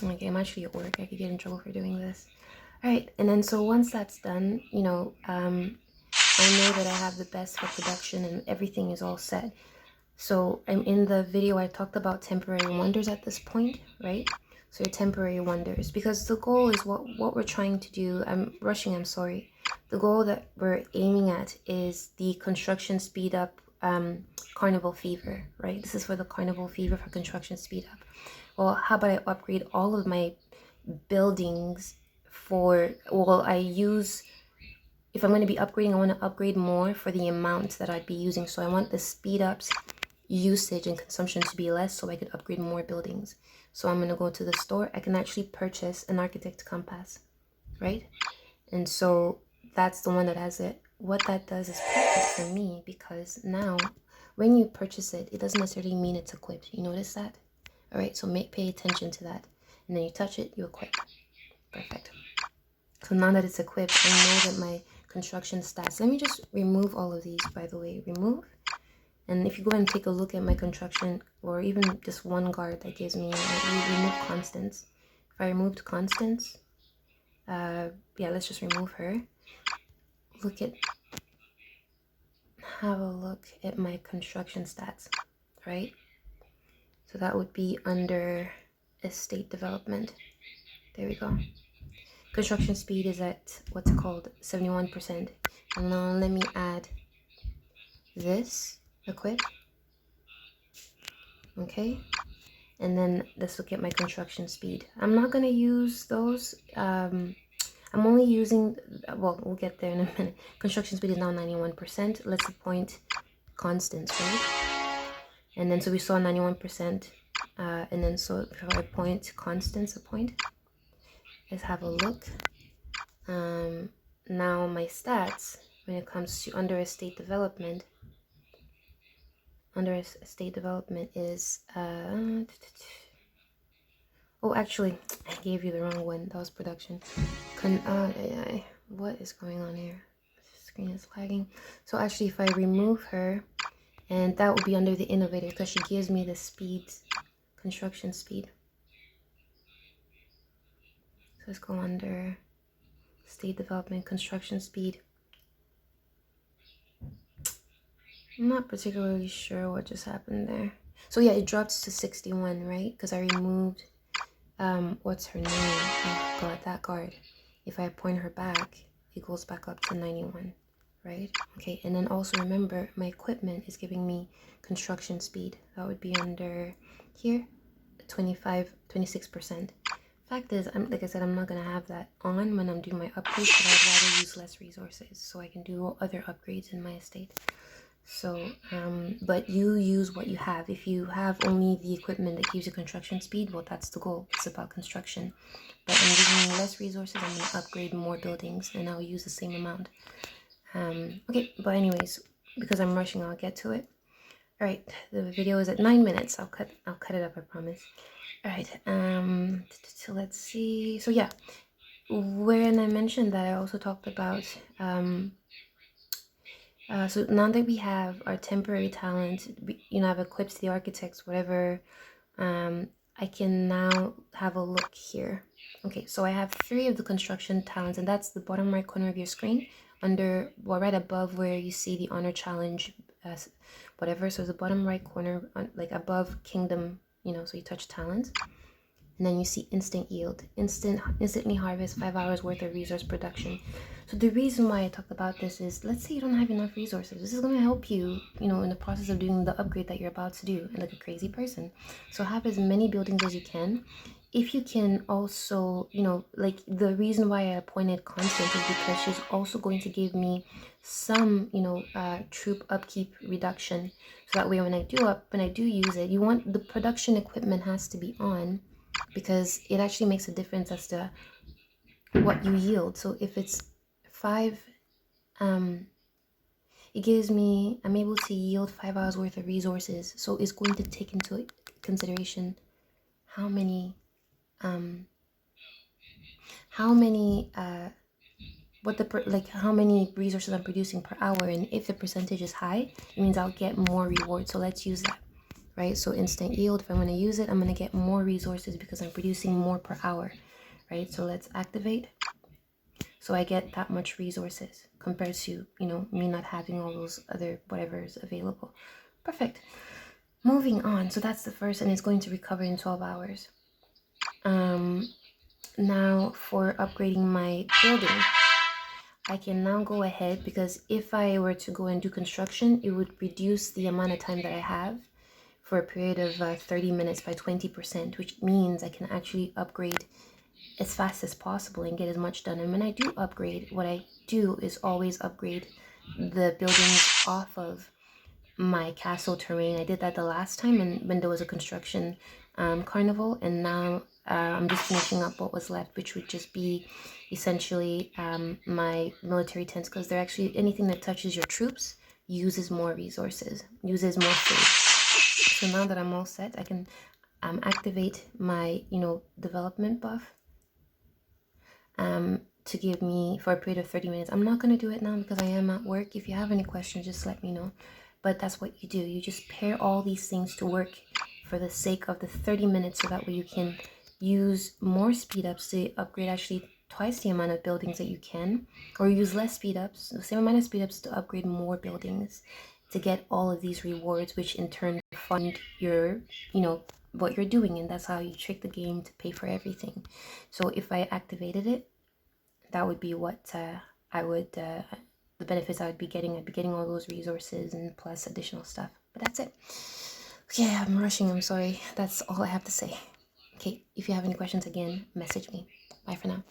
Okay, I'm actually at work. I could get in trouble for doing this. All right, and then so once that's done, I know that I have the best for production and everything is all set. So I'm in the video, I talked about temporary wonders at this point, right? So your temporary wonders, because the goal is what we're trying to do. I'm rushing, I'm sorry. The goal that we're aiming at is the construction speed up Carnival fever, right? This is for the Carnival fever for construction speed up. Well, how about I upgrade all of my buildings for, well, I use, if I'm going to be upgrading, I want to upgrade more for the amount that I'd be using. So I want the speed ups usage and consumption to be less so I could upgrade more buildings. So I'm going to go to the store. I can actually purchase an architect compass, right? And so that's the one that has it. What that does is perfect for me because now when you purchase it, it doesn't necessarily mean it's equipped. You notice that? All right, so pay attention to that. And then you touch it, you equip. Perfect. So now that it's equipped, I know that my construction stats. Let me just remove all of these, by the way. Remove. And if you go and take a look at my construction, or even just one guard that gives me, remove constants. If I removed constants, yeah, let's just remove her. Have a look at my construction stats, right? So that would be under estate development. There we go. Construction speed is at what's called 71%. And now let me add this, equip. Okay. And then let's look at my construction speed. I'm not going to use those. I'm only using, well, we'll get there in a minute. Construction speed is now 91%. Let's appoint constants, right? And then so we saw 91%. And then so if I appoint constants, let's have a look. Now my stats, when it comes to under estate development is, oh, actually, I gave you the wrong one. That was production. What is going on here? The screen is lagging. So actually, if I remove her, and that would be under the innovator because she gives me the speed, construction speed. So let's go under state development, construction speed. I'm not particularly sure what just happened there. So yeah, it drops to 61, right? Because I removed, what's her name? Oh god, that guard. If I point her back, it goes back up to 91, right? Okay, and then also remember, my equipment is giving me construction speed. That would be under here, 26%. Fact is, like I said, I'm not going to have that on when I'm doing my upgrades, but I'd rather use less resources so I can do other upgrades in my estate. So, but you use what you have. If you have only the equipment that gives you construction speed, well, that's the goal. It's about construction. But I'm using less resources. I'm going to upgrade more buildings, and I'll use the same amount. Okay, but anyways, because I'm rushing, I'll get to it. All right, the video is at 9 minutes. I'll cut it up, I promise. All right, so let's see. So yeah, when I mentioned that, I also talked about so now that we have our temporary talent, I've equipped the architects, whatever, I can now have a look here. Okay, so I have 3 of the construction talents, and that's the bottom right corner of your screen, under, well, right above where you see the honor challenge, whatever. So the bottom right corner, like above kingdom, so you touch talents. And then you see instant yield, instantly harvest 5 hours worth of resource production. So the reason why I talked about this is, let's say you don't have enough resources. This is going to help you, in the process of doing the upgrade that you're about to do, and like a crazy person. So have as many buildings as you can. If you can also, like the reason why I appointed Constant is because she's also going to give me some, troop upkeep reduction. So that way when I do use it, you want the production equipment has to be on, because it actually makes a difference as to what you yield. So if it's 5, it gives me, I'm able to yield 5 hours worth of resources. So it's going to take into consideration how many how many resources I'm producing per hour, and if the percentage is high, it means I'll get more reward. So let's use that. right? So instant yield, if I'm going to use it, I'm going to get more resources because I'm producing more per hour, right? So let's activate. So I get that much resources compared to, you know, me not having all those other whatever's available. Perfect. Moving on. So that's the first, and it's going to recover in 12 hours. Now for upgrading my building, I can now go ahead, because if I were to go and do construction, it would reduce the amount of time that I have for a period of 30 minutes by 20%, which means I can actually upgrade as fast as possible and get as much done. And when I do upgrade, what I do is always upgrade the buildings off of my castle terrain. I did that the last time, and when there was a construction carnival, and now I'm just finishing up what was left, which would just be essentially my military tents, because they're actually, anything that touches your troops uses more resources, uses more food. So now that I'm all set, I can activate my, you know, development buff to give me for a period of 30 minutes. I'm not going to do it now because I am at work. If you have any questions, just let me know. But that's what you do. You just pair all these things to work for the sake of the 30 minutes, so that way you can use more speed ups to upgrade actually twice the amount of buildings that you can, or use less speed ups, the same amount of speed ups, to upgrade more buildings, to get all of these rewards, which in turn fund your, you know, what you're doing. And that's how you trick the game to pay for everything. So if I activated it, that would be what I would the benefits I would be getting. I'd be getting all those resources and plus additional stuff. But that's it. Okay, I'm rushing, I'm sorry. That's all I have to say. Okay, if you have any questions, again, message me. Bye for now.